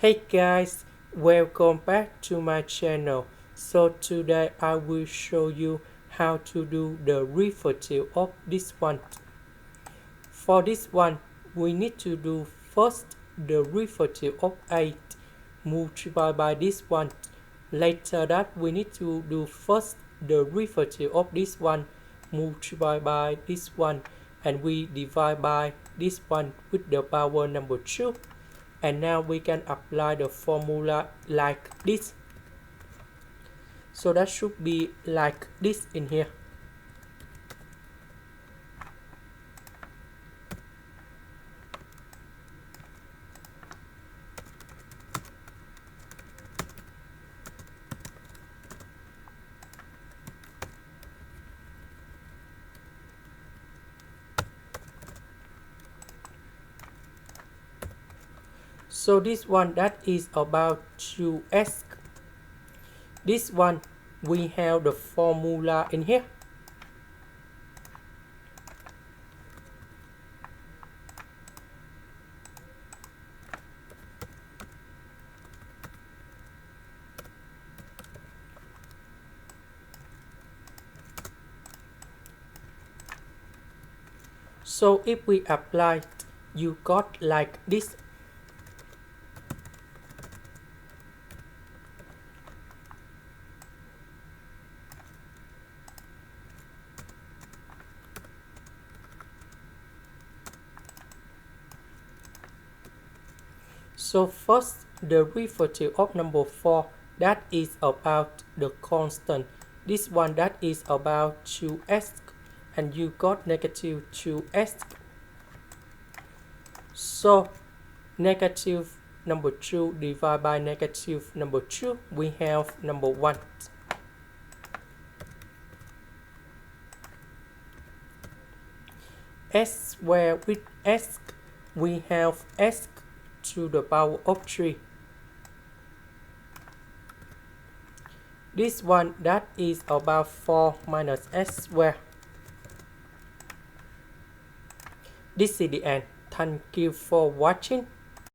Hey guys, welcome back to my channel. So today I will show you how to do the derivative of this one. For this one, we need to do first the derivative of 8 multiplied by this one. Later that we need to do first the derivative of this one multiplied by this one, and we divide by this one with the power number 2. And now we can apply the formula like this. So that should be like this in here. So this one that is about 2x. This one we have the formula in here. So if we apply it, you got like this. So first, the derivative of number 4, that is about the constant. This one that is about 2x, and you got negative 2x. So negative number 2 divided by negative number 2, we have number 1. S squared with s, we have s to the power of 3. This one that is about 4 minus s squared. This is the end. Thank you for watching.